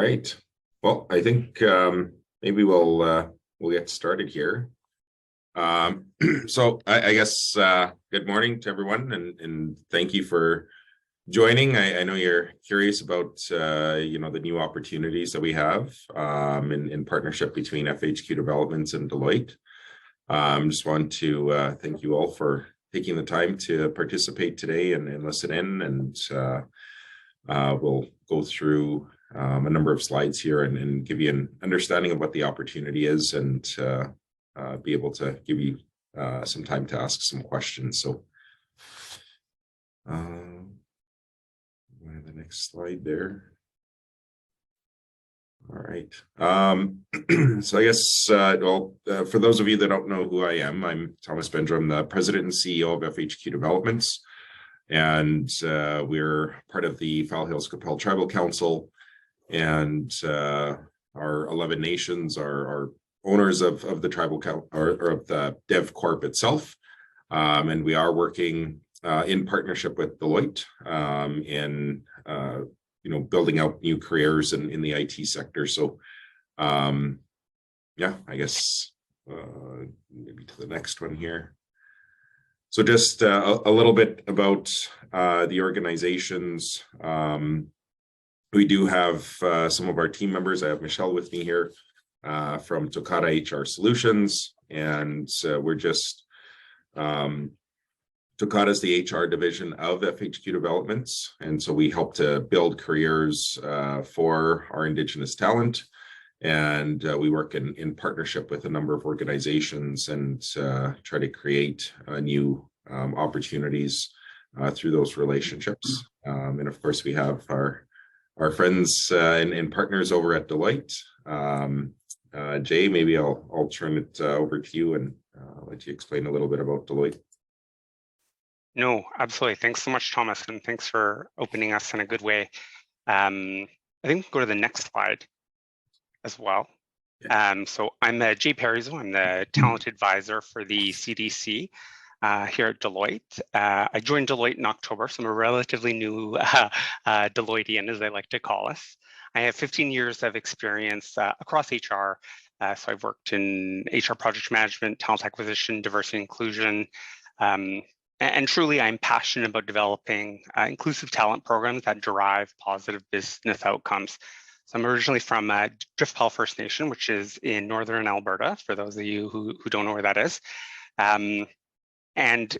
right. Well, I think maybe we'll get started here. So I guess good morning to everyone, and thank you for joining. I know you're curious about the new opportunities that we have in partnership between FHQ Developments and Deloitte. Just want to thank you all for taking the time to participate today and listen in, and we'll go through a number of slides here and give you an understanding of what the opportunity is, and be able to give you some time to ask some questions. So the next slide there. All right. So I guess, for those of you that don't know who I am, I'm Thomas Bendra. I'm the president and CEO of FHQ Developments, and we're part of the Fowl Hills Qu'Appelle Tribal Council, and our 11 nations are owners of the tribal or of the Dev Corp itself, and we are working in partnership with Deloitte in building out new careers in the IT sector. So yeah, I guess maybe to the next one here. So just a little bit about the organizations. We do have some of our team members. I have Michelle with me here from Tokata HR Solutions, and we're just Tokata is the HR division of FHQ Developments, and so we help to build careers for our Indigenous talent, and we work in partnership with a number of organizations and try to create new opportunities through those relationships. And of course, we have our friends and partners over at Deloitte. Jay, maybe I'll turn it over to you and let you explain a little bit about Deloitte. No, absolutely. Thanks so much, Thomas, and thanks for opening us in a good way. I think we can go to the next slide as well. Yeah. So I'm Jay Parizo. I'm the talent advisor for the CDC here at Deloitte. I joined Deloitte in October, so I'm a relatively new Deloittean, as they like to call us. I have 15 years of experience across HR. So I've worked in HR project management, talent acquisition, diversity and inclusion, and truly, I'm passionate about developing inclusive talent programs that derive positive business outcomes. So I'm originally from Driftpal First Nation, which is in northern Alberta, for those of you who don't know where that is. And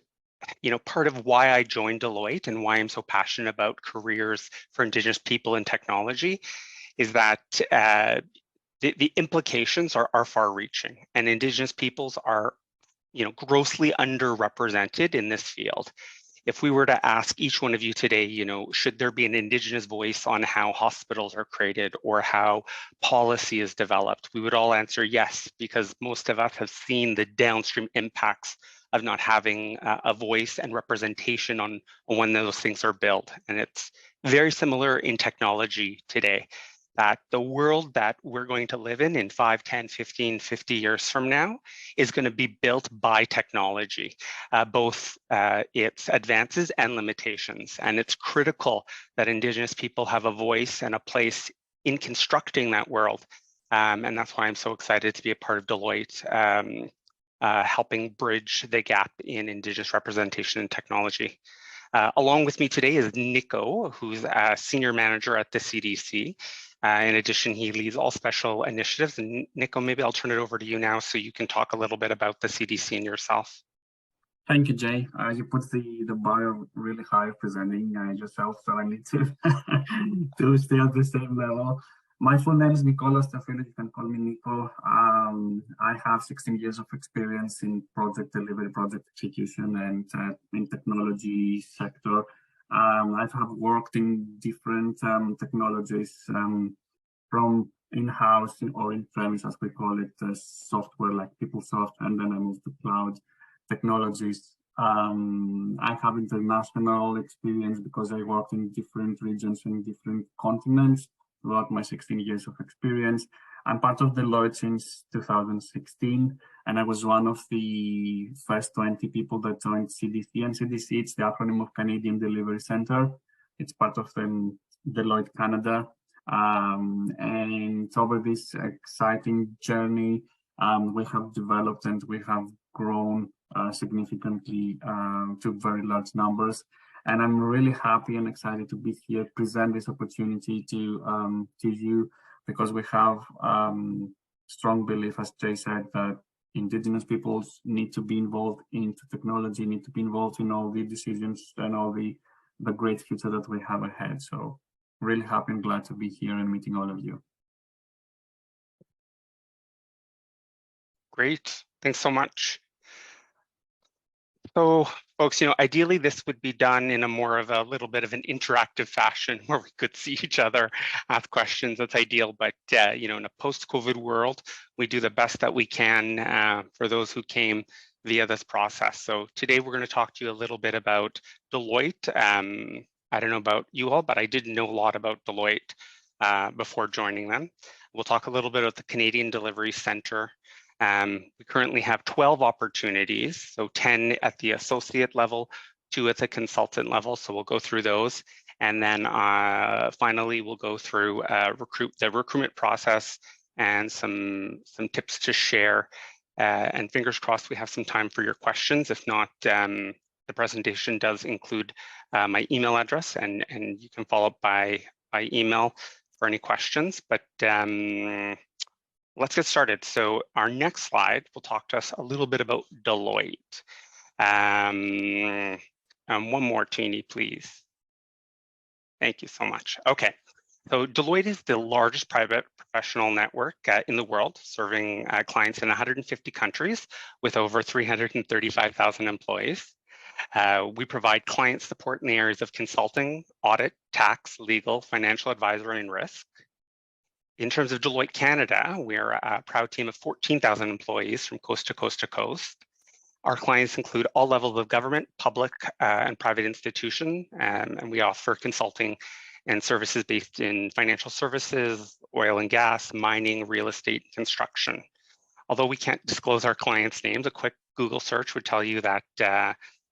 part of why I joined Deloitte and why I'm so passionate about careers for Indigenous people in technology is that the implications are far-reaching, and Indigenous peoples are grossly underrepresented in this field. If we were to ask each one of you today, should there be an Indigenous voice on how hospitals are created or how policy is developed, we would all answer yes, because most of us have seen the downstream impacts of not having a voice and representation on when those things are built. And it's very similar in technology today, that the world that we're going to live in 5, 10, 15, 50 years from now is going to be built by technology, both its advances and limitations. And it's critical that Indigenous people have a voice and a place in constructing that world. And that's why I'm so excited to be a part of Deloitte, helping bridge the gap in Indigenous representation in technology. Along with me today is Nico, who's a senior manager at the CDC. In addition, he leads all special initiatives. And Nico, maybe I'll turn it over to you now so you can talk a little bit about the CDC and yourself. Thank you, Jay. You put the bar really high presenting yourself, so I need to, to stay at the same level. My full name is Nicolas Tafilo. You can call me Nico. I have 16 years of experience in project delivery, project execution, and in technology sector. I have worked in different technologies, from in-house or in-premise, as we call it, software like PeopleSoft, and then I moved to cloud technologies. I have international experience because I worked in different regions and different continents throughout my 16 years of experience. I'm part of Deloitte since 2016, and I was one of the first 20 people that joined CDC. And CDC, it's the acronym of Canadian Delivery Center. It's part of Deloitte Canada. And over this exciting journey, we have developed and we have grown significantly to very large numbers. And I'm really happy and excited to be here, present this opportunity to you, because we have strong belief, as Jay said, that Indigenous peoples need to be involved into technology, need to be involved in all the decisions and all the great future that we have ahead. So really happy and glad to be here and meeting all of you. Great, thanks so much. So folks, ideally this would be done in a more of a little bit of an interactive fashion where we could see each other, ask questions. That's ideal, but in a post-COVID world, we do the best that we can for those who came via this process. So today we're going to talk to you a little bit about Deloitte. I don't know about you all, but I didn't know a lot about Deloitte before joining them. We'll talk a little bit about the Canadian Delivery Center. We currently have 12 opportunities, so 10 at the associate level, 2 at the consultant level, so we'll go through those. And then finally, we'll go through the recruitment process and some tips to share. And fingers crossed we have some time for your questions. If not, the presentation does include my email address, and you can follow up by email for any questions. But let's get started. So our next slide will talk to us a little bit about Deloitte. One more, Teeny, please. Thank you so much. Okay, so Deloitte is the largest private professional network in the world, serving clients in 150 countries with over 335,000 employees. We provide client support in the areas of consulting, audit, tax, legal, financial advisory, and risk. In terms of Deloitte Canada, we're a proud team of 14,000 employees from coast to coast to coast. Our clients include all levels of government, public and private institutions, and we offer consulting and services based in financial services, oil and gas, mining, real estate, construction. Although we can't disclose our clients' names, a quick Google search would tell you that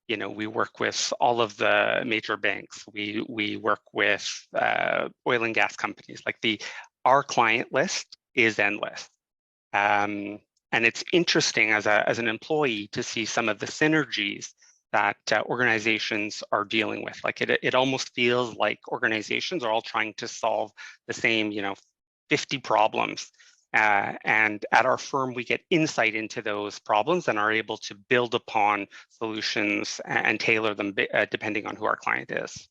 we work with all of the major banks. We work with oil and gas companies. Our client list is endless. And it's interesting as an employee to see some of the synergies that organizations are dealing with. It almost feels like organizations are all trying to solve the same 50 problems. And at our firm, we get insight into those problems and are able to build upon solutions and tailor them depending on who our client is.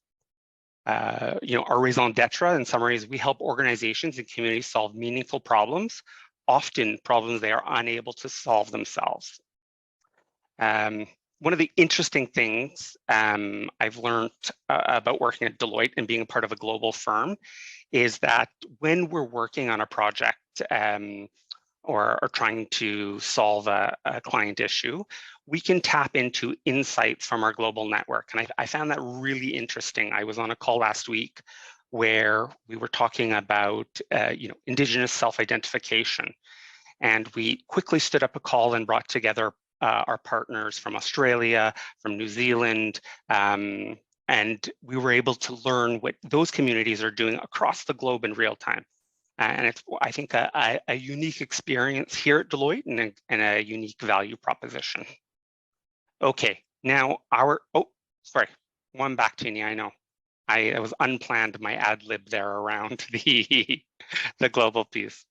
Our raison d'etre, in summary, is we help organizations and communities solve meaningful problems, often problems they are unable to solve themselves. One of the interesting things I've learned about working at Deloitte and being a part of a global firm is that when we're working on a project or trying to solve a client issue, we can tap into insights from our global network. And I found that really interesting. I was on a call last week where we were talking about Indigenous self-identification. And we quickly stood up a call and brought together our partners from Australia, from New Zealand, and we were able to learn what those communities are doing across the globe in real time. And it's, I think, a unique experience here at Deloitte and a unique value proposition. Okay, now one back to you. I know I was unplanned, my ad lib there around the global piece.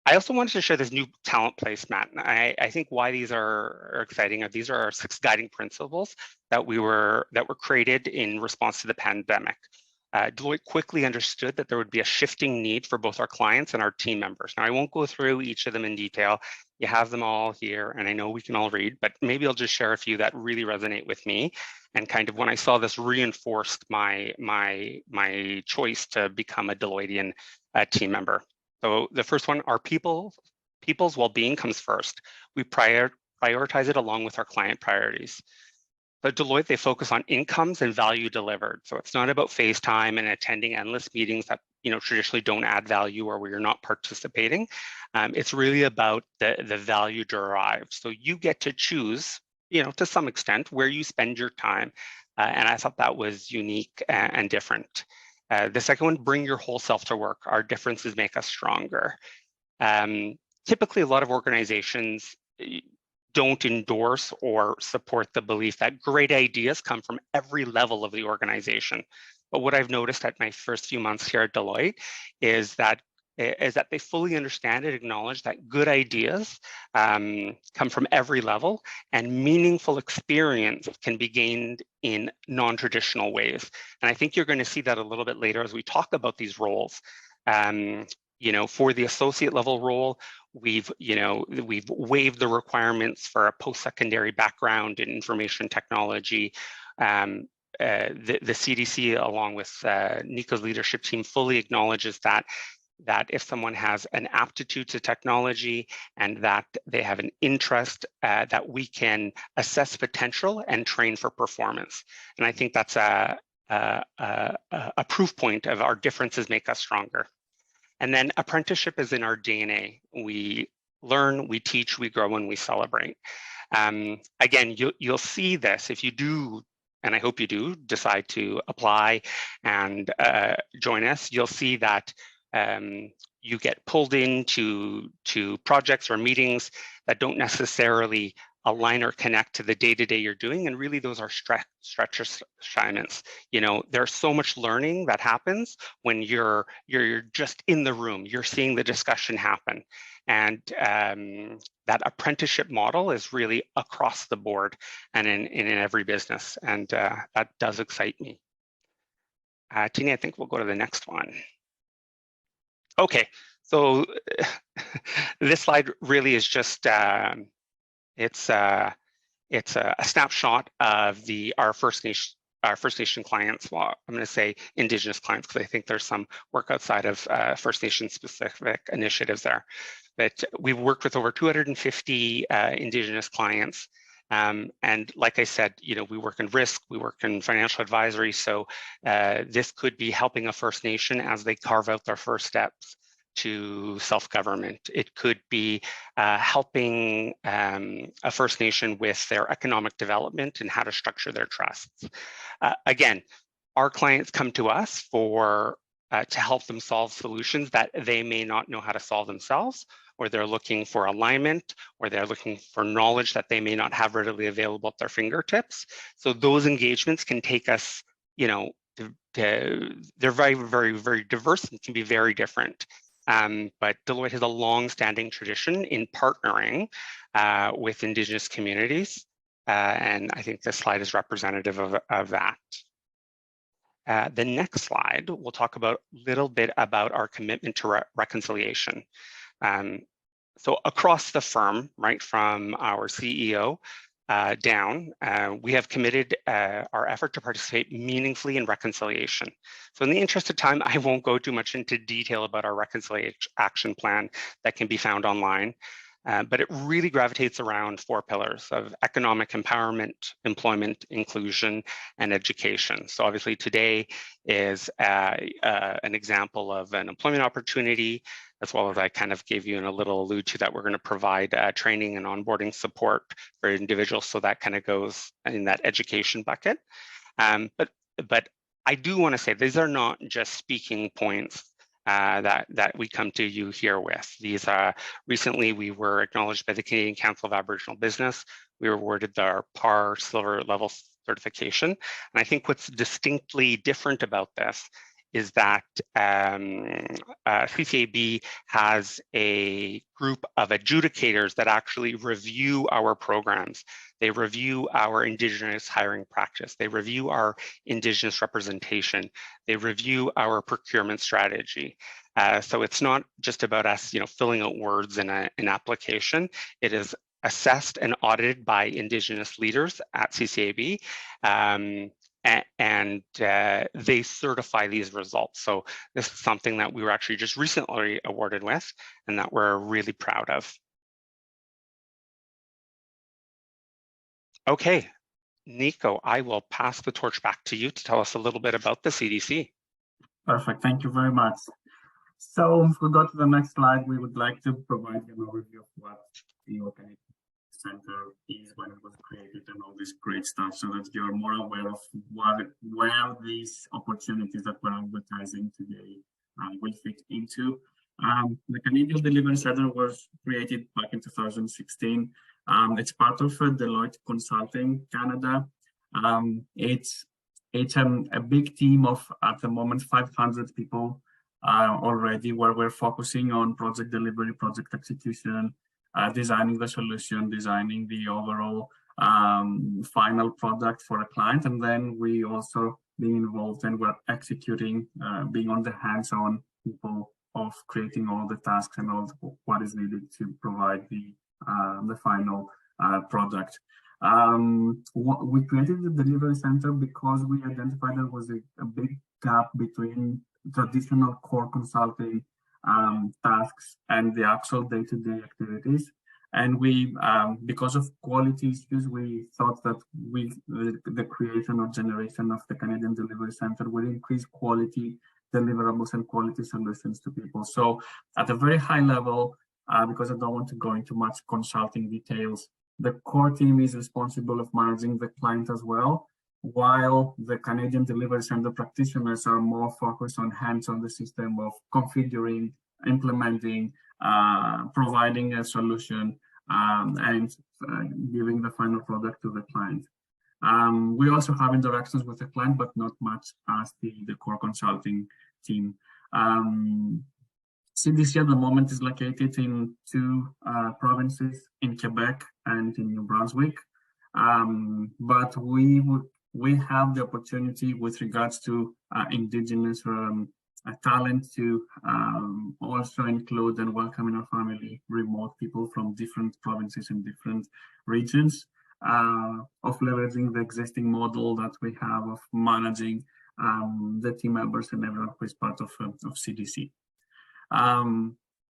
I also wanted to share this new talent placemat. I think why these are exciting are these are our 6 guiding principles that were created in response to the pandemic. Deloitte quickly understood that there would be a shifting need for both our clients and our team members. Now, I won't go through each of them in detail. You have them all here, and I know we can all read, but maybe I'll just share a few that really resonate with me. And kind of when I saw this reinforced my choice to become a Deloittean team member. So the first one, our people's well-being comes first. We prioritize it along with our client priorities. At Deloitte, they focus on incomes and value delivered. So it's not about face time and attending endless meetings that traditionally don't add value or where you're not participating. It's really about the value derived. So you get to choose, to some extent, where you spend your time. And I thought that was unique and different. The second one, bring your whole self to work. Our differences make us stronger. Typically, a lot of organizations don't endorse or support the belief that great ideas come from every level of the organization. But what I've noticed at my first few months here at Deloitte is that they fully understand and acknowledge that good ideas come from every level, and meaningful experience can be gained in non-traditional ways. And I think you're going to see that a little bit later as we talk about these roles. You know, for the associate level role, we've waived the requirements for a post-secondary background in information technology. The CDC, along with Nico's leadership team, fully acknowledges that if someone has an aptitude to technology and that they have an interest, that we can assess potential and train for performance. And I think that's a proof point of our differences make us stronger. And then apprenticeship is in our DNA. We learn, we teach, we grow, and we celebrate. Again, you'll see this if you do, and I hope you do, decide to apply and join us. You'll see that you get pulled into projects or meetings that don't necessarily align or connect to the day-to-day you're doing, and really those are stretch assignments. You know, there's so much learning that happens when you're just in the room, you're seeing the discussion happen. And that apprenticeship model is really across the board and in every business, and that does excite me. Tina, I think we'll go to the next one. Okay, so this slide really is just it's a snapshot of our First Nation clients. Well, I'm going to say Indigenous clients because I think there's some work outside of First Nation specific initiatives there. But we've worked with over 250 Indigenous clients. And like I said, you know, we work in risk, we work in financial advisory. So this could be helping a First Nation as they carve out their first steps to self-government. It could be helping a First Nation with their economic development and how to structure their trusts. Again, our clients come to us for to help them solve solutions that they may not know how to solve themselves, or they're looking for alignment, or they're looking for knowledge that they may not have readily available at their fingertips. So those engagements can take us, you know, they're very, very, very diverse and can be very different. But Deloitte has a long-standing tradition in partnering with Indigenous communities, and I think this slide is representative of that. The next slide, we'll talk about a little bit about our commitment to reconciliation. So across the firm, right from our CEO down, we have committed our effort to participate meaningfully in reconciliation. So in the interest of time, I won't go too much into detail about our reconciliation action plan that can be found online, but it really gravitates around 4 pillars of economic empowerment, employment, inclusion, and education. So obviously today is an example of an employment opportunity, as well as I kind of gave you in a little allude to that we're going to provide training and onboarding support for individuals. So that kind of goes in that education bucket. But I do want to say these are not just speaking points that we come to you here with. These recently we were acknowledged by the Canadian Council of Aboriginal Business. We were awarded our PAR Silver level certification. And I think what's distinctly different about this is that CCAB has a group of adjudicators that actually review our programs. They review our Indigenous hiring practice. They review our Indigenous representation. They review our procurement strategy. So it's not just about us, you know, filling out words in an application. It is assessed and audited by Indigenous leaders at CCAB. And they certify these results. So this is something that we were actually just recently awarded with and that we're really proud of. Okay, Nico, I will pass the torch back to you to tell us a little bit about the CDC. Perfect, thank you very much. So if we go to the next slide, we would like to provide an overview of what the Organic Center is, when it was created, and all these this great stuff so that you're more aware of where these opportunities that we're advertising today will fit into. The Canadian Delivery Center was created back in 2016. It's part of Deloitte Consulting Canada. It's a big team of, at the moment, 500 people already, where we're focusing on project delivery, project execution, designing the solution, designing the overall final product for a client, and then we also being involved and we're executing, being on the hands-on people of creating all the tasks and all what is needed to provide the final product. We created the delivery center because we identified there was a big gap between traditional core consulting tasks and the actual day-to-day activities. And we, because of quality issues, we thought that the creation or generation of the Canadian Delivery Center will increase quality deliverables and quality solutions to people. So at a very high level, because I don't want to go into much consulting details, the core team is responsible of managing the client as well, while the Canadian Delivery Center practitioners are more focused on hands-on the system of configuring, implementing, providing a solution, and giving the final product to the client. We also have interactions with the client, but not much as the core consulting team. CDC at the moment is located in 2 provinces, in Quebec and in New Brunswick. But we have the opportunity with regards to Indigenous talent to also include and welcome in our family remote people from different provinces and different regions, of leveraging the existing model that we have of managing the team members and everyone who is part of CDC.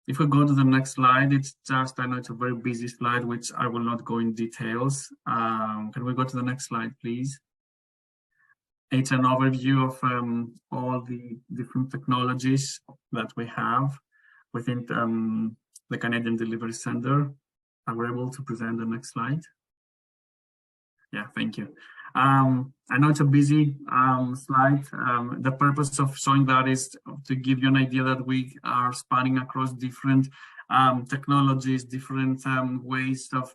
If we go to the next slide, it's just, I know it's a very busy slide, which I will not go in details. Can we go to the next slide, please? It's an overview of all the different technologies that we have within the Canadian Delivery Center. Are we able to present the next slide? Yeah, thank you. I know it's a busy slide. The purpose of showing that is to give you an idea that we are spanning across different technologies, different ways of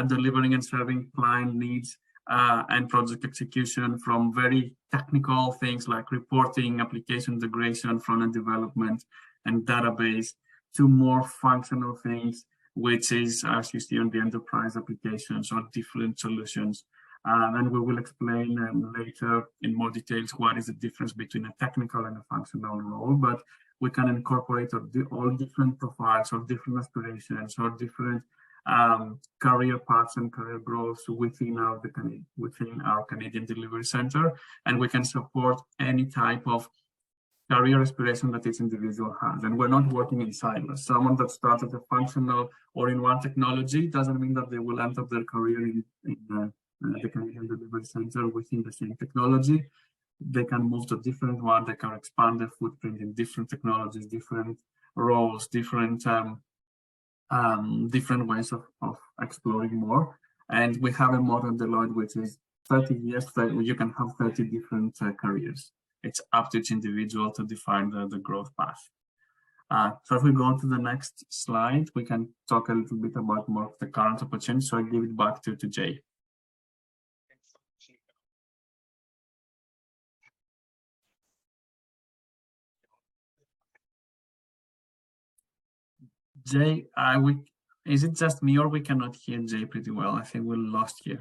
delivering and serving client needs and project execution, from very technical things like reporting, application integration, front-end development, and database, to more functional things, which is, as you see on the enterprise applications or different solutions. And we will explain later in more details what is the difference between a technical and a functional role, but we can incorporate all different profiles or different aspirations or different career paths and career growths within our Canadian Delivery Center, and we can support any type of career aspiration that each individual has. And we're not working in silos. Someone that starts at a functional or in one technology doesn't mean that they will end up their career in the Canadian Delivery Center within the same technology. They can move to a different one. They can expand their footprint in different technologies, different roles, different ways of exploring more. And we have a model at Deloitte, which is 30 years, you can have 30 different careers. It's up to each individual to define the growth path. So if we go to the next slide, we can talk a little bit about more of the current opportunity. So I give it back to Jay. Jay, is it just me or we cannot hear Jay pretty well? I think we lost you.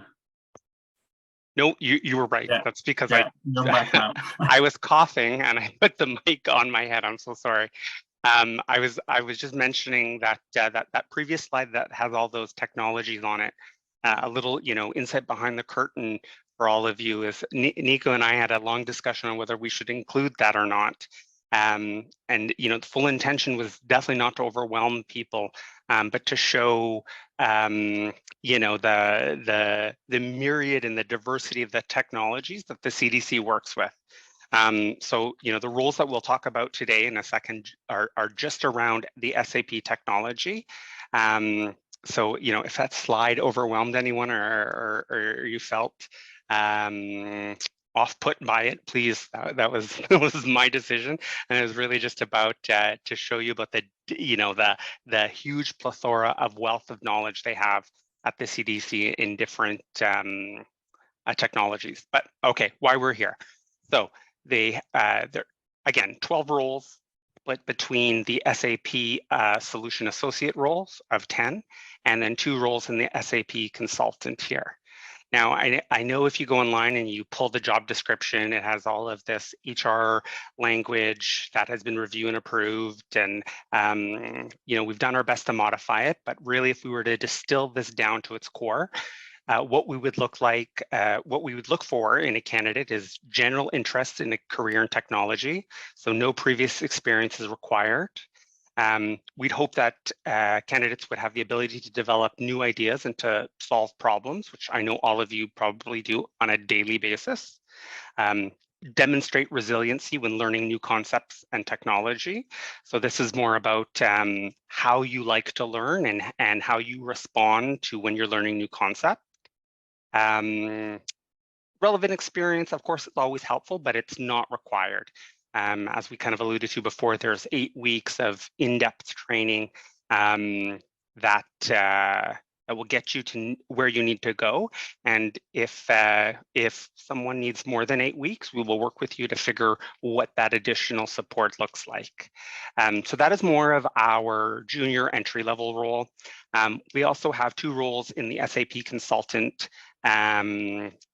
No, you were right. Yeah. That's because you're back now. I was coughing and I put the mic on my head. I'm so sorry. I was just mentioning that that previous slide that has all those technologies on it. A little, insight behind the curtain for all of you is Nico and I had a long discussion on whether we should include that or not. And the full intention was definitely not to overwhelm people, but to show the myriad and the diversity of the technologies that the CDC works with. So the roles that we'll talk about today in a second are just around the SAP technology. So, if that slide overwhelmed anyone or you felt off-put by it, please, that was that was my decision, and it was really just about to show you about the huge plethora of wealth of knowledge they have at the CDC in different technologies. But okay, why we're here. So there again 12 roles split between the SAP Solution Associate roles of 10, and then 2 roles in the SAP Consultant here. Now, I know if you go online and you pull the job description, it has all of this HR language that has been reviewed and approved, and we've done our best to modify it. But really, if we were to distill this down to its core, what we would look for in a candidate is general interest in a career in technology, so no previous experience is required. We'd hope that candidates would have the ability to develop new ideas and to solve problems, which I know all of you probably do on a daily basis. Demonstrate resiliency when learning new concepts and technology. So this is more about how you like to learn and how you respond to when you're learning new concepts. Relevant experience, of course, is always helpful, but it's not required. As we kind of alluded to before, there's 8 weeks of in-depth training that will get you to where you need to go. And if someone needs more than 8 weeks, we will work with you to figure what that additional support looks like. So that is more of our junior entry-level role. We also have 2 roles in the SAP consultant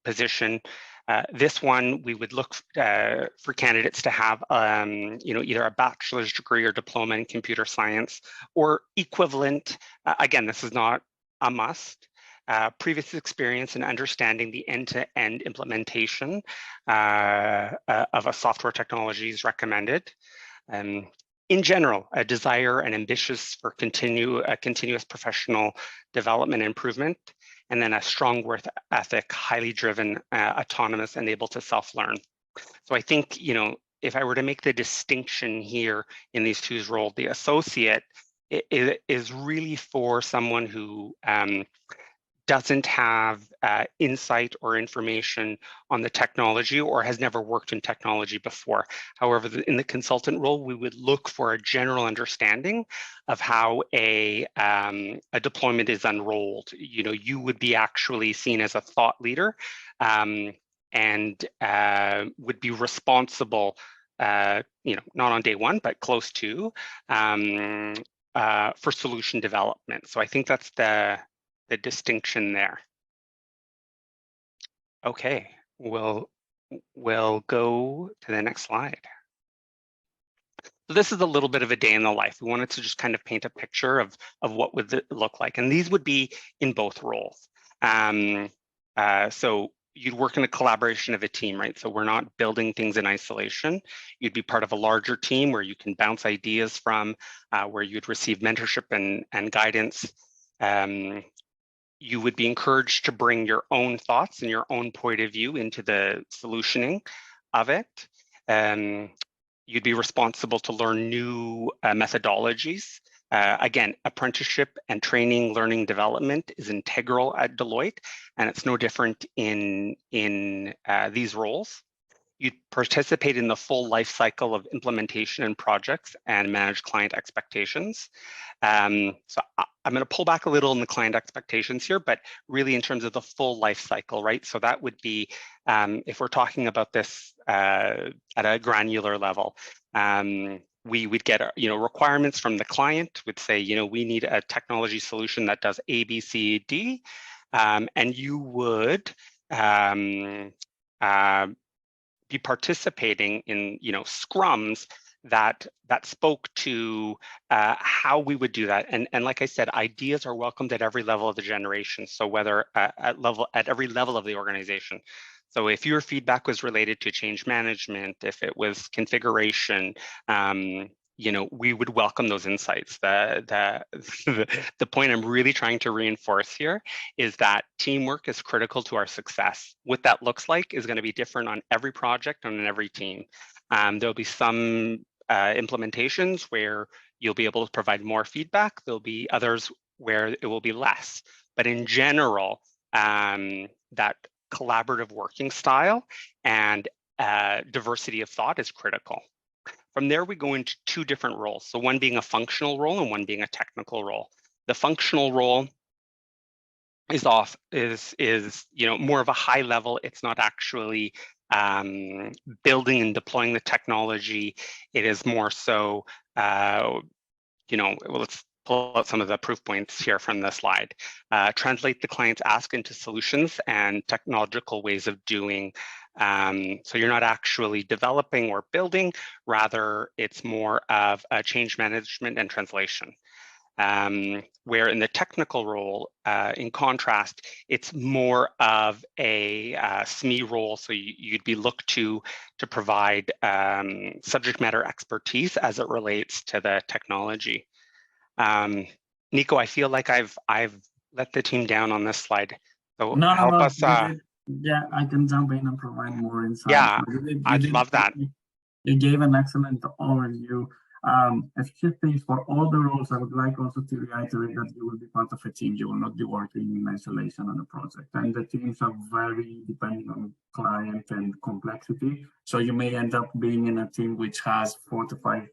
position. This one, we would look for candidates to have, either a bachelor's degree or diploma in computer science or equivalent. Again, this is not a must. Previous experience in understanding the end-to-end implementation of a software technology is recommended. In general, a desire and ambitious for continuous professional development and improvement, and then a strong work ethic, highly driven, autonomous, and able to self-learn. So I think, if I were to make the distinction here in these 2 roles, the associate is really for someone who doesn't have insight or information on the technology or has never worked in technology before. However, in the consultant role, we would look for a general understanding of how a deployment is unrolled. You would be actually seen as a thought leader and would be responsible, not on day 1, but close to, for solution development. So I think that's the distinction there. Okay, we'll go to the next slide. So this is a little bit of a day in the life. We wanted to just kind of paint a picture of what would it look like, and these would be in both roles. So you'd work in a collaboration of a team, right? So we're not building things in isolation. You'd be part of a larger team where you can bounce ideas from, where you'd receive mentorship and guidance. You would be encouraged to bring your own thoughts and your own point of view into the solutioning of it. You'd be responsible to learn new methodologies. Again, apprenticeship and training, learning, development is integral at Deloitte, and it's no different in these roles. You participate in the full life cycle of implementation and projects and manage client expectations. So I'm going to pull back a little in the client expectations here, but really in terms of the full life cycle, right? So that would be, if we're talking about this at a granular level, we would get requirements from the client, would say, we need a technology solution that does A, B, C, D, and you would be participating in scrums that spoke to how we would do that. And like I said, ideas are welcomed at every level of the generation. So whether at every level of the organization. So if your feedback was related to change management, if it was configuration, we would welcome those insights. The point I'm really trying to reinforce here is that teamwork is critical to our success. What that looks like is going to be different on every project and on every team. There'll be some implementations where you'll be able to provide more feedback. There'll be others where it will be less. But in general, that collaborative working style and diversity of thought is critical. From there, we go into two different roles. So one being a functional role and one being a technical role. The functional role is more of a high level. It's not actually building and deploying the technology. It is more so, let's pull out some of the proof points here from the slide. Translate the client's ask into solutions and technological ways of doing. So you're not actually developing or building, rather it's more of a change management and translation. Where in the technical role, in contrast, it's more of a SME role. So you'd be looked to provide subject matter expertise as it relates to the technology. Nico, I feel like I've let the team down on this slide. So help us. Yeah, I can jump in and provide more insight. Yeah, I'd love that. You gave an excellent overview. FHQ, for all the roles, I would like also to reiterate that you will be part of a team. You will not be working in isolation on a project. And the teams are very dependent on client and complexity. So you may end up being in a team which has 4 to 5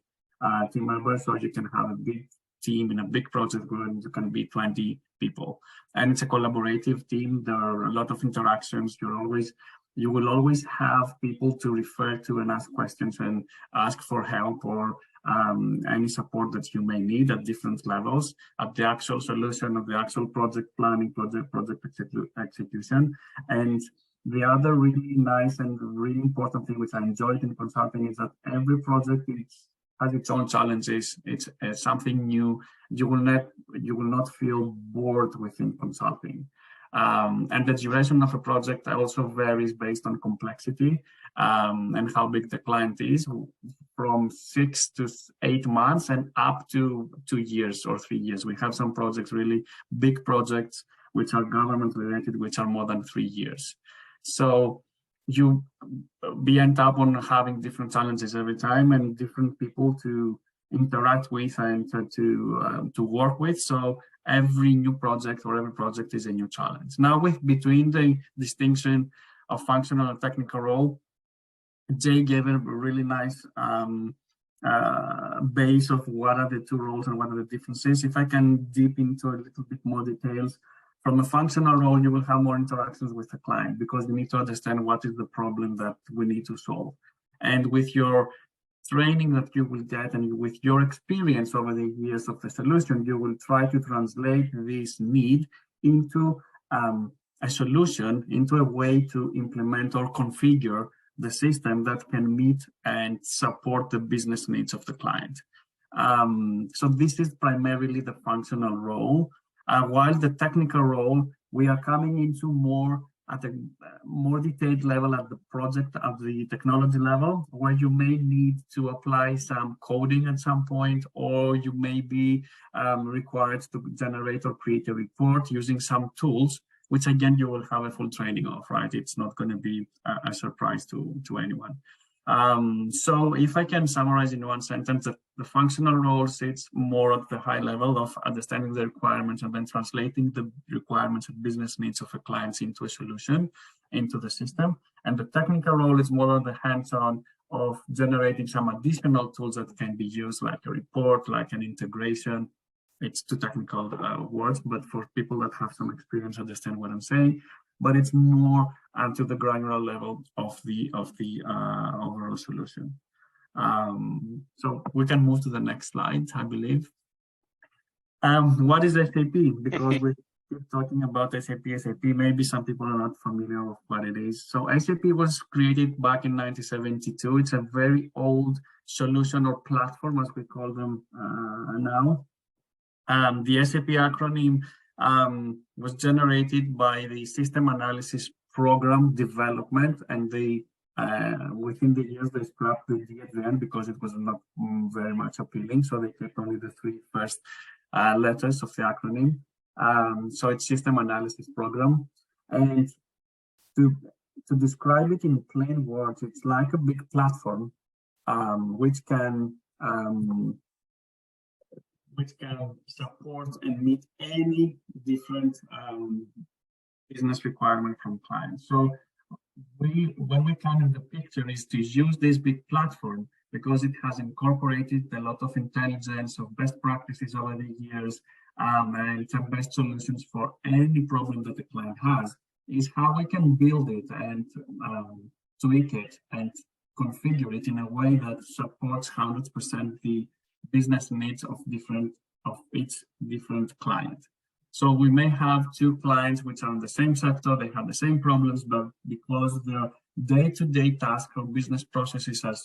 team members, or you can have a big team in a big project where you can be 20 people. And it's a collaborative team. There are a lot of interactions. You will always have people to refer to and ask questions and ask for help or any support that you may need at different levels, at the actual solution, of the actual project planning, project execution. And the other really nice and really important thing which I enjoyed in consulting is that every project has its own challenges. It's something new. You will not feel bored within consulting. And the duration of a project also varies based on complexity and how big the client is, from 6 to 8 months and up to 2 years or 3 years. We have some projects, really big projects, which are government related, which are more than 3 years. So you end up on having different challenges every time and different people to interact with and to work with. So every new project or every project is a new challenge. Now, between the distinction of functional and technical role, Jay gave a really nice base of what are the two roles and what are the differences. If I can dip into a little bit more details, from a functional role, you will have more interactions with the client because you need to understand what is the problem that we need to solve. And with your training that you will get and with your experience over the years of the solution, you will try to translate this need into a solution, into a way to implement or configure the system that can meet and support the business needs of the client. So this is primarily the functional role. While the technical role, we are coming into more at a more detailed level at the project, at the technology level, where you may need to apply some coding at some point, or you may be required to generate or create a report using some tools, which again, you will have a full training of, right? It's not going to be a surprise to anyone. So if I can summarize in one sentence, the functional role sits more at the high level of understanding the requirements and then translating the requirements and business needs of a client into a solution, into the system. And the technical role is more on the hands-on of generating some additional tools that can be used, like a report, like an integration. It's too technical words, but for people that have some experience, understand what I'm saying. But it's more to the granular level of the overall solution. So we can move to the next slide, I believe. What is SAP? Because we keep talking about SAP. Maybe some people are not familiar with what it is. So SAP was created back in 1972. It's a very old solution or platform, as we call them now. The SAP acronym was generated by the System Analysis Program Development, and they within the years they scrapped the D at the end because it was not very much appealing, so they kept only the 3 first letters of the acronym. So it's System Analysis Program, and to describe it in plain words, it's like a big platform which can which can support and meet any different business requirement from clients. So when we come in the picture is to use this big platform because it has incorporated a lot of intelligence of best practices over the years and some best solutions for any problem that the client has, is how we can build it and tweak it and configure it in a way that supports 100% the business needs of each different client. So we may have two clients which are in the same sector, they have the same problems, but because their day-to-day tasks or business processes are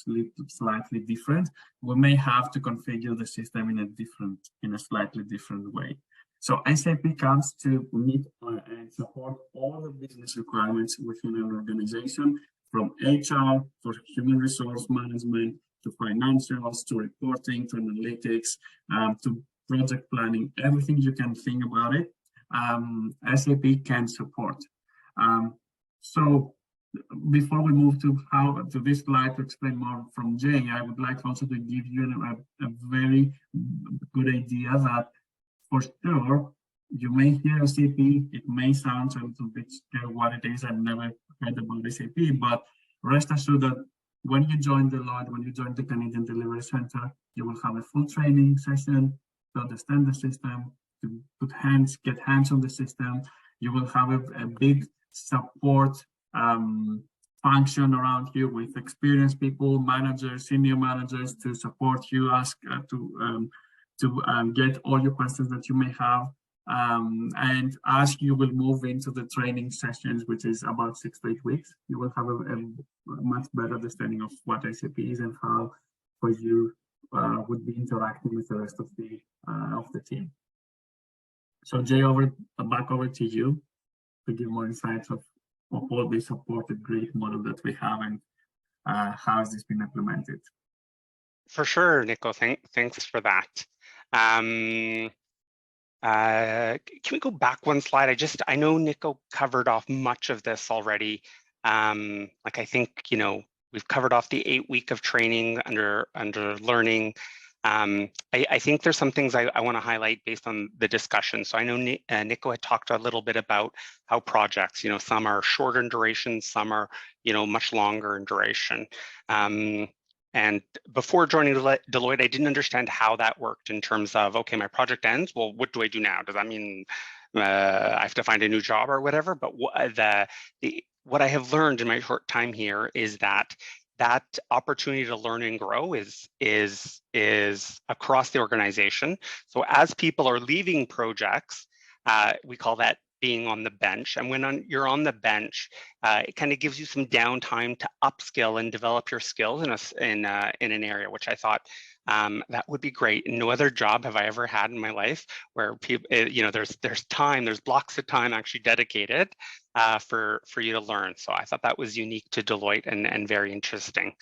slightly different, we may have to configure the system in a slightly different way. So SAP comes to meet and support all the business requirements within an organization, from HR for human resource management, to financials, to reporting, to analytics, to project planning, everything you can think about it, SAP can support. So before we move to this slide to explain more from Jay, I would like also to give you a very good idea that for sure, you may hear SAP, it may sound a little bit what it is. I've never heard about SAP, but rest assured that when you join Deloitte, when you join the Canadian Delivery Center, you will have a full training session to understand the system, to get hands on the system. You will have a big support function around you with experienced people, managers, senior managers to support you, to get all your questions that you may have. And as you will move into the training sessions, which is about 6 to 8 weeks, you will have a much better understanding of what SAP is and how for you would be interacting with the rest of the team. So Jay, back over to you to give more insights of all the supported great model that we have and how has this been implemented. For sure, Nico, thanks for that. Can we go back one slide? I know Nico covered off much of this already. Like I think, we've covered off the 8-week of training under learning. I think there's some things I want to highlight based on the discussion. So I know Nico had talked a little bit about how projects, some are shorter in duration, some are, much longer in duration. And before joining Deloitte, I didn't understand how that worked in terms of, okay, my project ends. Well, what do I do now? Does that mean I have to find a new job or whatever? But what I have learned in my short time here is that opportunity to learn and grow is across the organization. So as people are leaving projects, we call that being on the bench. And when you're on the bench, it kind of gives you some downtime to upskill and develop your skills in an area, which I thought that would be great. No other job have I ever had in my life where people, there's blocks of time actually dedicated for you to learn. So I thought that was unique to Deloitte and very interesting.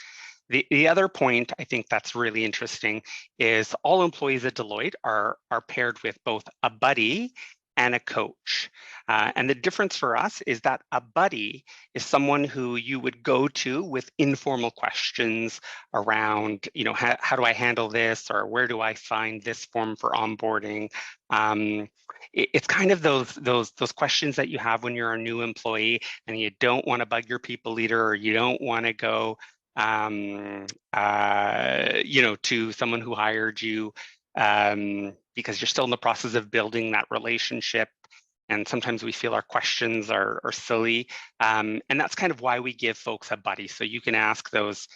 The other point I think that's really interesting is all employees at Deloitte are paired with both a buddy and a coach. And the difference for us is that a buddy is someone who you would go to with informal questions around, how do I handle this, or where do I find this form for onboarding? It's kind of those questions that you have when you're a new employee and you don't want to bug your people leader, or you don't want to go, to someone who hired you, because you're still in the process of building that relationship. And sometimes we feel our questions are silly. And that's kind of why we give folks a buddy. So you can ask those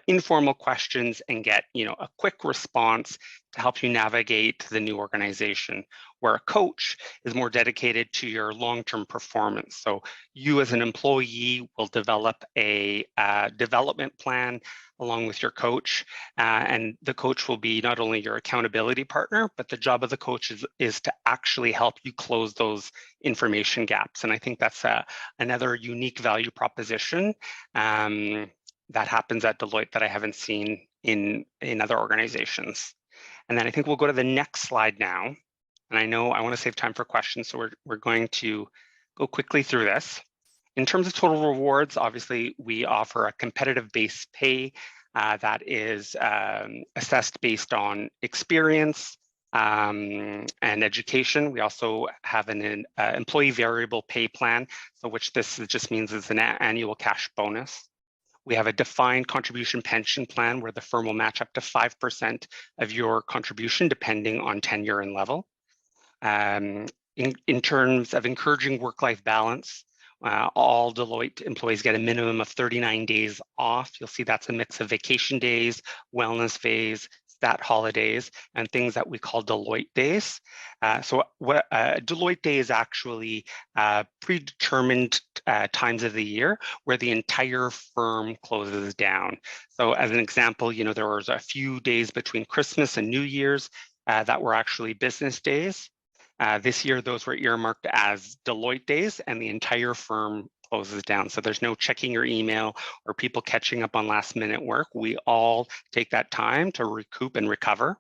informal questions and get, a quick response to help you navigate the new organization, where a coach is more dedicated to your long-term performance. So you as an employee will develop a development plan along with your coach, and the coach will be not only your accountability partner, but the job of the coach is to actually help you close those information gaps. And I think that's another unique value proposition that happens at Deloitte that I haven't seen in other organizations. And then I think we'll go to the next slide now. And I know I want to save time for questions, so we're going to go quickly through this. In terms of total rewards, obviously, we offer a competitive base pay that is assessed based on experience, and education. We also have an employee variable pay plan, so which this just means is an annual cash bonus. We have a defined contribution pension plan where the firm will match up to 5% of your contribution depending on tenure and level. In terms of encouraging work-life balance, all Deloitte employees get a minimum of 39 days off. You'll see that's a mix of vacation days, wellness days, stat holidays, and things that we call Deloitte days. So what Deloitte day is actually predetermined times of the year where the entire firm closes down. So as an example, you know, there was a few days between Christmas and New Year's that were actually business days. This year, those were earmarked as Deloitte days, and the entire firm closes down. So there's no checking your email or people catching up on last minute work. We all take that time to recoup and recover.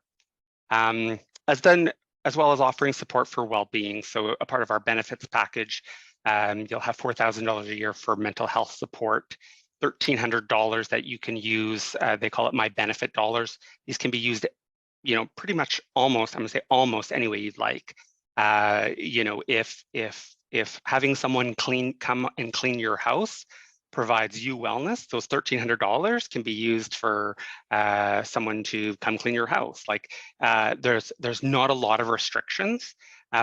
As well as offering support for well-being. So a part of our benefits package, you'll have $4,000 a year for mental health support, $1,300 that you can use. They call it My Benefit Dollars. These can be used, you know, pretty much almost, I'm gonna say almost any way you'd like. You know, if having someone come and clean your house provides you wellness, those $1,300 can be used for someone to come clean your house. Like there's not a lot of restrictions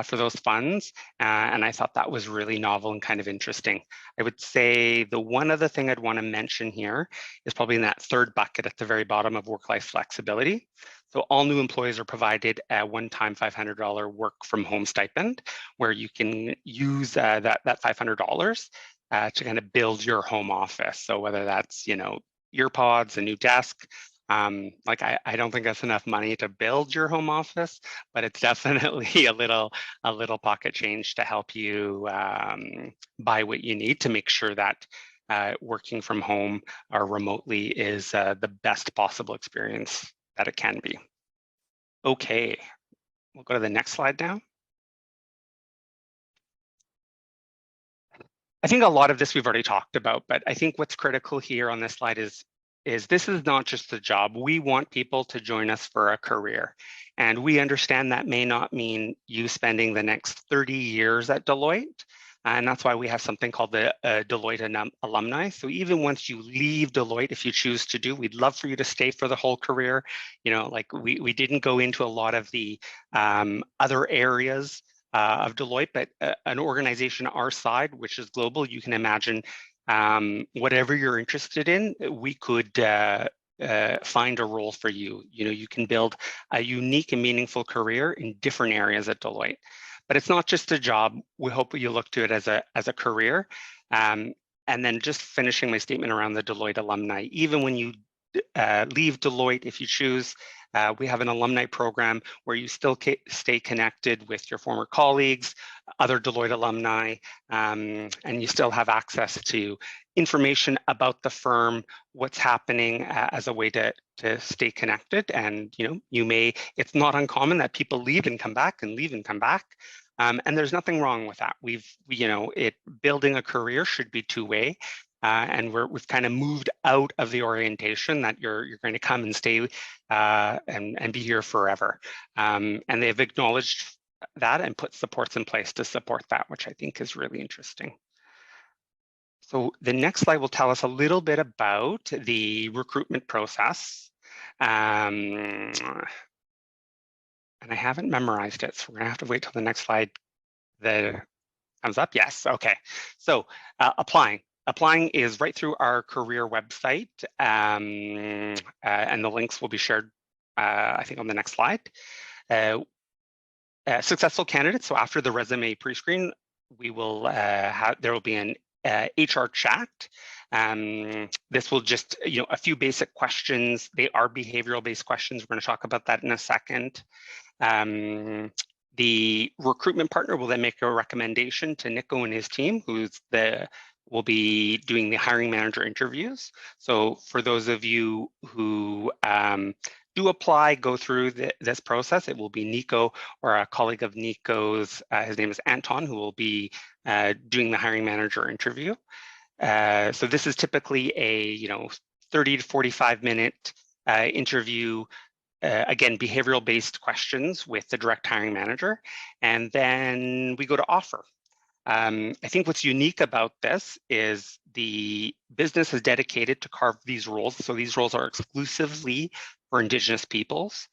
for those funds, and I thought that was really novel and kind of interesting. I would say the one other thing I'd want to mention here is probably in that third bucket at the very bottom of work-life flexibility. So all new employees are provided a one-time $500 work from home stipend, where you can use that $500 to kind of build your home office. So whether that's, you know, ear pods, a new desk, like I don't think that's enough money to build your home office, but it's definitely a little pocket change to help you buy what you need to make sure that working from home or remotely is the best possible experience that it can be. Okay, we'll go to the next slide now. I think a lot of this we've already talked about, but I think what's critical here on this slide is this is not just a job. We want people to join us for a career. And we understand that may not mean you spending the next 30 years at Deloitte. And that's why we have something called the Deloitte alumni. So even once you leave Deloitte, if you choose to do, we'd love for you to stay for the whole career. You know, like we didn't go into a lot of the other areas of Deloitte, but an organization our side, which is global, you can imagine whatever you're interested in, we could find a role for you. You know, you can build a unique and meaningful career in different areas at Deloitte. But it's not just a job. We hope you look to it as a career. And then just finishing my statement around the Deloitte alumni, even when you leave Deloitte, if you choose, we have an alumni program where you still stay connected with your former colleagues, other Deloitte alumni, and you still have access to information about the firm, what's happening as a way to stay connected. And it's not uncommon that people leave and come back and leave and come back. And there's nothing wrong with that. Building a career should be two-way. And we've kind of moved out of the orientation that you're going to come and stay and be here forever. And they've acknowledged that and put supports in place to support that, which I think is really interesting. So the next slide will tell us a little bit about the recruitment process. And I haven't memorized it, so we're gonna have to wait till the next slide that comes up. Yes, okay. So applying. Applying is right through our career website, and the links will be shared, I think, on the next slide. Successful candidates, so after the resume pre-screen, we will there will be an HR chat. This will just, a few basic questions. They are behavioral-based questions. We're going to talk about that in a second. The recruitment partner will then make a recommendation to Nico and his team, will be doing the hiring manager interviews. So for those of you who do apply, go through this process, it will be Nico or a colleague of Nico's, his name is Anton, who will be doing the hiring manager interview. So this is typically a 30 to 45 minute interview again, behavioral-based questions with the direct hiring manager, and then we go to offer. I think what's unique about this is the business is dedicated to carve these roles. So these roles are exclusively for Indigenous peoples,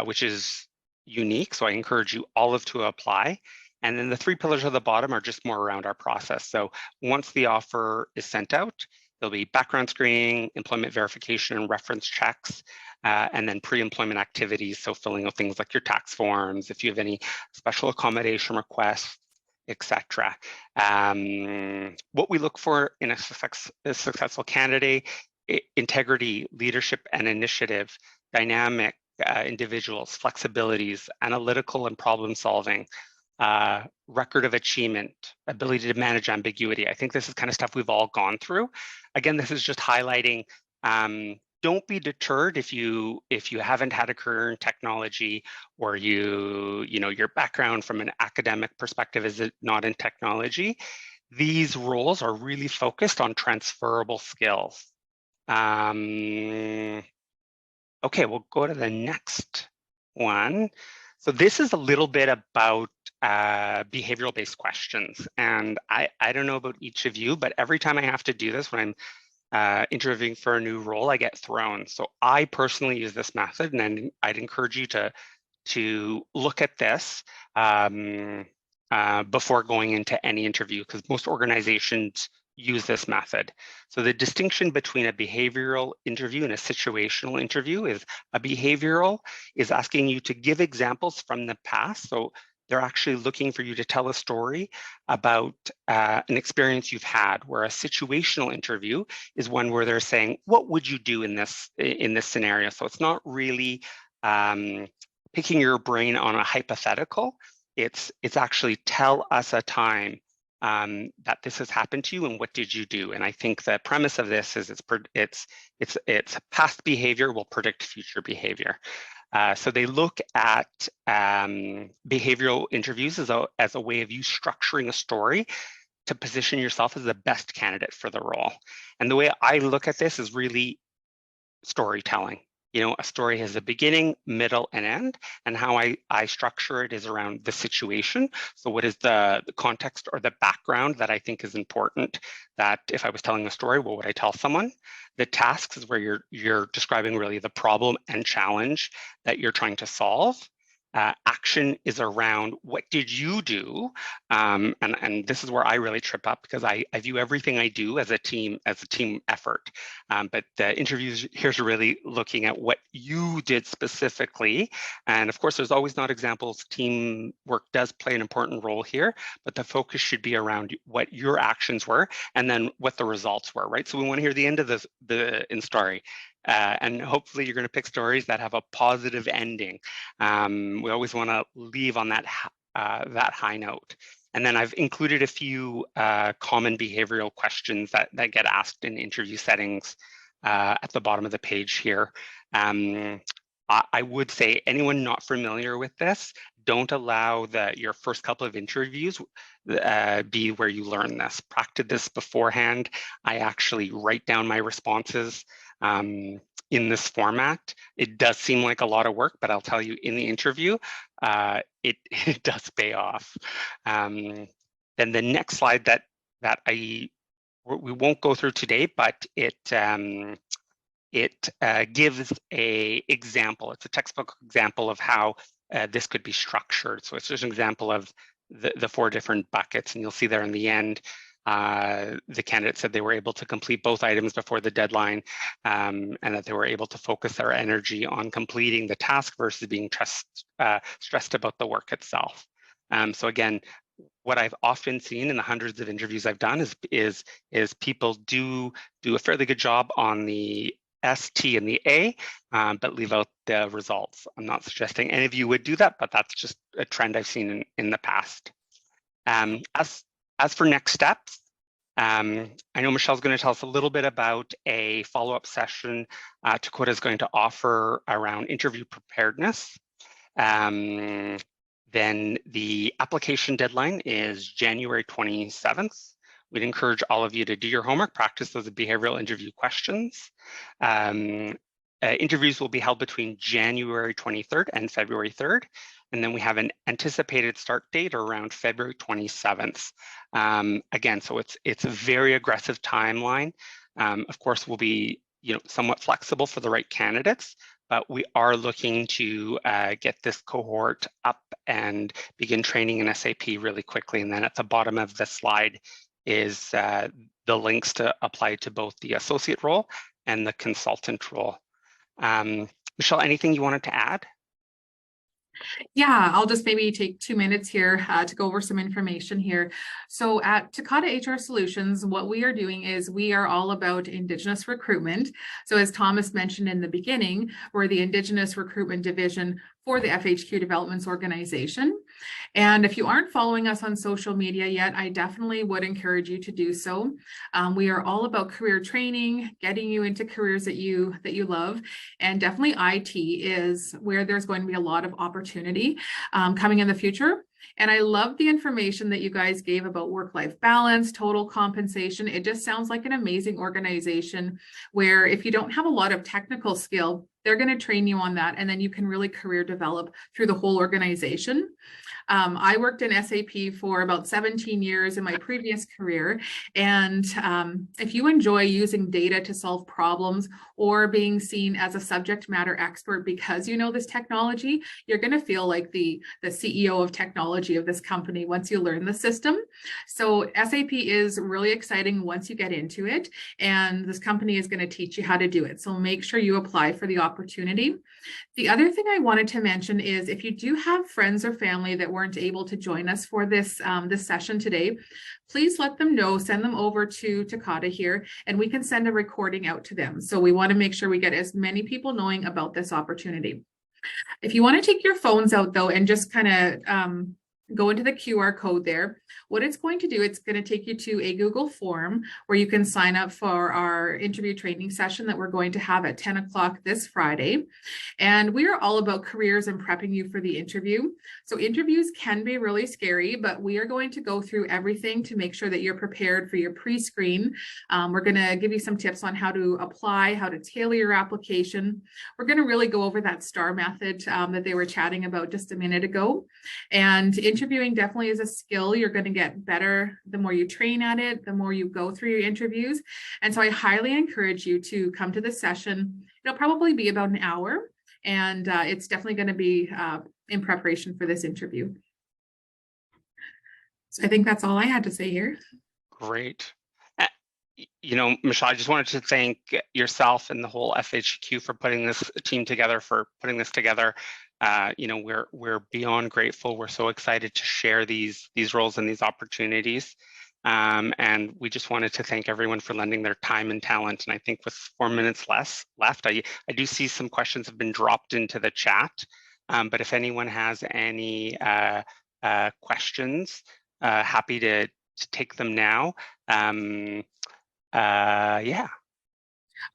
which is unique. So I encourage you all to apply. And then the 3 pillars at the bottom are just more around our process. So once the offer is sent out, there'll be background screening, employment verification and reference checks, and then pre-employment activities. So filling out things like your tax forms, if you have any special accommodation requests, etc. What we look for in a successful candidate: integrity, leadership and initiative, dynamic individuals, flexibilities, analytical and problem solving, record of achievement, ability to manage ambiguity. I think this is kind of stuff we've all gone through. Again, this is just highlighting, don't be deterred if you haven't had a career in technology, or your background from an academic perspective is not in technology. These roles are really focused on transferable skills. Okay, we'll go to the next one. So this is a little bit about behavioral-based questions. And I don't know about each of you, but every time I have to do this when I'm interviewing for a new role, I get thrown. So I personally use this method, and I'd encourage you to look at this before going into any interview, because most organizations use this method. So the distinction between a behavioral interview and a situational interview is a behavioral is asking you to give examples from the past. So they're actually looking for you to tell a story about an experience you've had, where a situational interview is one where they're saying, what would you do in this scenario? So it's not really picking your brain on a hypothetical. It's actually tell us a time that this has happened to you, and what did you do? And I think the premise of this is it's past behavior will predict future behavior. So they look at behavioral interviews as a way of you structuring a story to position yourself as the best candidate for the role. And the way I look at this is really storytelling. A story has a beginning, middle, and end, and how I structure it is around the situation. So what is the context or the background that I think is important, that if I was telling a story, what would I tell someone? The tasks is where you're describing really the problem and challenge that you're trying to solve. Action is around what did you do, and this is where I really trip up, because I view everything I do as a team effort. But the interviews here's really looking at what you did specifically, and of course there's always not examples. Teamwork does play an important role here, but the focus should be around what your actions were and then what the results were, right? So we want to hear the end of the story. And hopefully you're going to pick stories that have a positive ending. We always want to leave on that high note. And then I've included a few common behavioral questions that get asked in interview settings at the bottom of the page here. I would say anyone not familiar with this, don't allow your first couple of interviews be where you learn this. Practice this beforehand. I actually write down my responses in this format. It does seem like a lot of work, but I'll tell you, in the interview, it does pay off. Then the next slide that we won't go through today, but it gives a example. It's a textbook example of how this could be structured. So it's just an example of the 4 different buckets, and you'll see there in the end, the candidate said they were able to complete both items before the deadline, and that they were able to focus their energy on completing the task versus being stressed about the work itself. So again, what I've often seen in the hundreds of interviews I've done is people do a fairly good job on the S, T, and the A, but leave out the results. I'm not suggesting any of you would do that, but that's just a trend I've seen in the past. As for next steps, I know Michelle's going to tell us a little bit about a follow-up session Tokata is going to offer around interview preparedness. Then the application deadline is January 27th. we'd encourage all of you to do your homework, practice those behavioral interview questions. Interviews will be held between January 23rd and February 3rd. And then we have an anticipated start date around February 27th. Again, so it's a very aggressive timeline. Of course, we'll be somewhat flexible for the right candidates, but we are looking to get this cohort up and begin training in SAP really quickly. And then at the bottom of the slide is the links to apply to both the associate role and the consultant role. Michelle, anything you wanted to add? Yeah, I'll just maybe take 2 minutes here to go over some information here. So at Tokata HR Solutions, what we are doing is we are all about Indigenous recruitment. So as Thomas mentioned in the beginning, we're the Indigenous recruitment division for the FHQ Developments Organization. And if you aren't following us on social media yet, I definitely would encourage you to do so. We are all about career training, getting you into careers that you love, and definitely IT is where there's going to be a lot of opportunity coming in the future. And I love the information that you guys gave about work-life balance, total compensation. It just sounds like an amazing organization where if you don't have a lot of technical skill, they're going to train you on that, and then you can really career develop through the whole organization. I worked in SAP for about 17 years in my previous career. And if you enjoy using data to solve problems or being seen as a subject matter expert because you know this technology, you're going to feel like the CEO of technology of this company once you learn the system. So SAP is really exciting once you get into it, and this company is going to teach you how to do it. So make sure you apply for the opportunity. The other thing I wanted to mention is if you do have friends or family that weren't able to join us for this session today, please let them know, send them over to Tokata here, and we can send a recording out to them. So we want to make sure we get as many people knowing about this opportunity. If you want to take your phones out though and just kind of go into the QR code there, what it's going to do, it's going to take you to a Google form where you can sign up for our interview training session that we're going to have at 10 o'clock this Friday. And we are all about careers and prepping you for the interview. So interviews can be really scary, but we are going to go through everything to make sure that you're prepared for your pre-screen. We're going to give you some tips on how to apply, how to tailor your application. We're going to really go over that STAR method that they were chatting about just a minute ago. And interviewing definitely is a skill. You're going to get better the more you train at it, the more you go through your interviews. And so I highly encourage you to come to this session. It'll probably be about an hour, and it's definitely going to be in preparation for this interview. So I think that's all I had to say here. Great. Michelle, I just wanted to thank yourself and the whole FHQ for putting this team together, we're beyond grateful. We're so excited to share these roles and these opportunities. And we just wanted to thank everyone for lending their time and talent. And I think with 4 minutes left, I do see some questions have been dropped into the chat. But if anyone has any questions, happy to take them now. Yeah.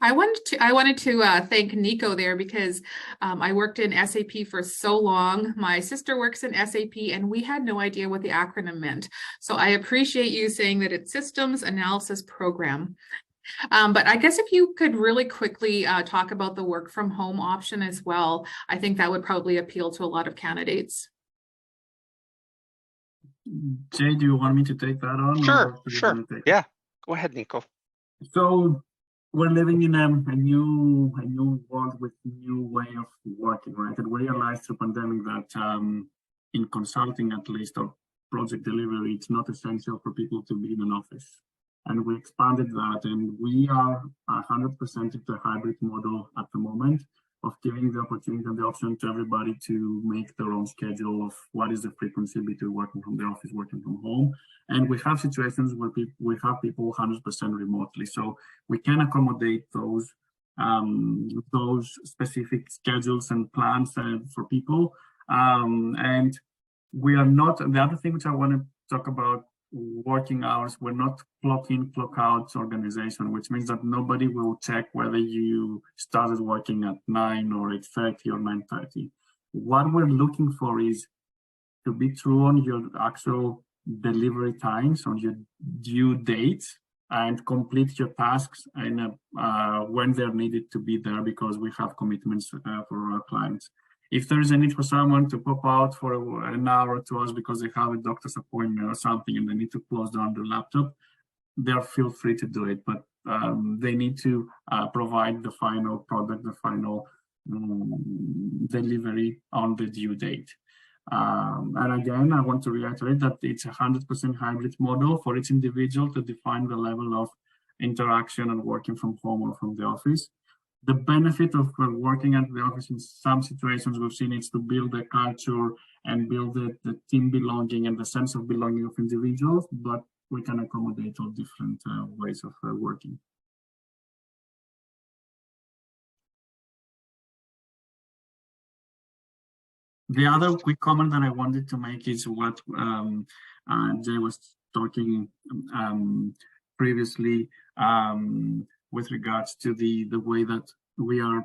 I wanted to thank Nico there because I worked in SAP for so long. My sister works in SAP and we had no idea what the acronym meant. So I appreciate you saying that it's Systems Analysis Program. But I guess if you could really quickly talk about the work from home option as well, I think that would probably appeal to a lot of candidates. Jay, do you want me to take that on? Sure. Yeah, go ahead, Nico. So we're living in a new world with new way of working, right? And we realized through pandemic that in consulting, at least, or project delivery, it's not essential for people to be in an office. And we expanded that, and we are 100% of the hybrid model at the moment of giving the opportunity and the option to everybody to make their own schedule of what is the frequency between working from the office, working from home. And we have situations where we have people 100% remotely. So we can accommodate those specific schedules and plans for people. And we are not, the other thing which I want to talk about, working hours, we're not clock in, clock out organization, which means that nobody will check whether you started working at 9 or 8:30 or 9:30. What we're looking for is to be true on your actual delivery times, on your due dates, and complete your tasks and when they're needed to be there, because we have commitments for our clients. If there is a need for someone to pop out for an hour or 2 hours because they have a doctor's appointment or something and they need to close down their laptop, they're feel free to do it, but they need to provide the final product, the final delivery on the due date. And again, I want to reiterate that it's a 100% hybrid model for each individual to define the level of interaction and working from home or from the office. The benefit of working at the office in some situations we've seen is to build a culture and build the team belonging and the sense of belonging of individuals, but we can accommodate all different ways of working. The other quick comment that I wanted to make is what Jay was talking previously with regards to the way that we are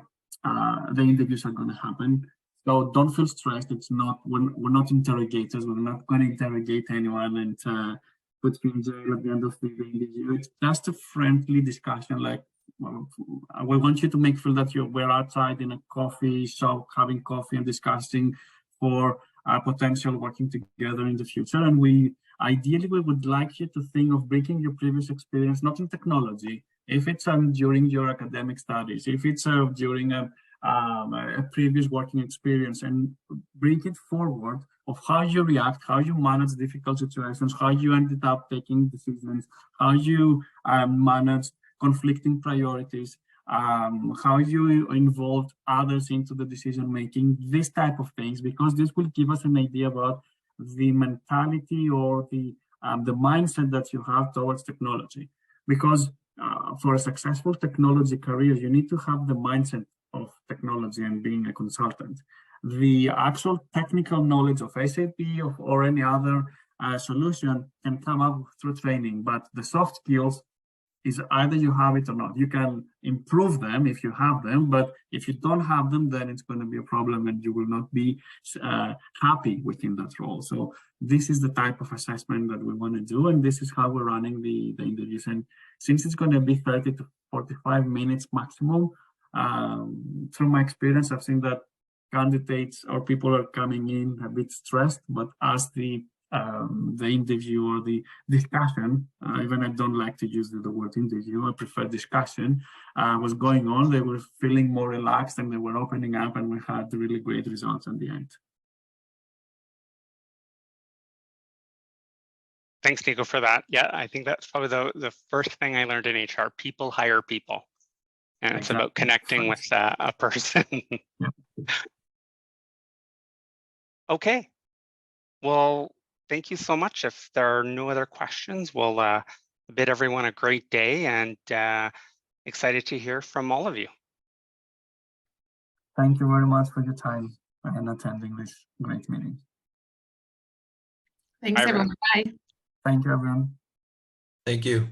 the interviews are going to happen. So don't feel stressed. It's not we're not interrogators. We're not going to interrogate anyone and put you in jail at the end of the interview. It's just a friendly discussion. Like we want you to make feel that we're outside in a coffee shop having coffee and discussing for potential working together in the future. And ideally we would like you to think of bringing your previous experience, not in technology. If it's during your academic studies, if it's during a previous working experience, and bring it forward of how you react, how you manage difficult situations, how you ended up taking decisions, how you manage conflicting priorities, how you involved others into the decision making, this type of things, because this will give us an idea about the mentality or the mindset that you have towards technology. Because for a successful technology career, you need to have the mindset of technology and being a consultant. The actual technical knowledge of SAP or any other solution can come up through training, but the soft skills is either you have it or not. You can improve them if you have them, but if you don't have them, then it's going to be a problem and you will not be happy within that role. So this is the type of assessment that we want to do, and this is how we're running the interviews. And since it's going to be 30 to 45 minutes maximum, through my experience, I've seen that candidates or people are coming in a bit stressed, but as the interview or the discussion, even I don't like to use the word interview, I prefer discussion, was going on, they were feeling more relaxed and they were opening up, and we had really great results at the end. Thanks, Nico, for that. Yeah, I think that's probably the first thing I learned in HR. People hire people. And it's about connecting with a person. Yeah. Okay. Well, thank you so much. If there are no other questions, we'll bid everyone a great day, and excited to hear from all of you. Thank you very much for your time and attending this great meeting. Thanks, everyone. Bye. Thank you, everyone. Thank you.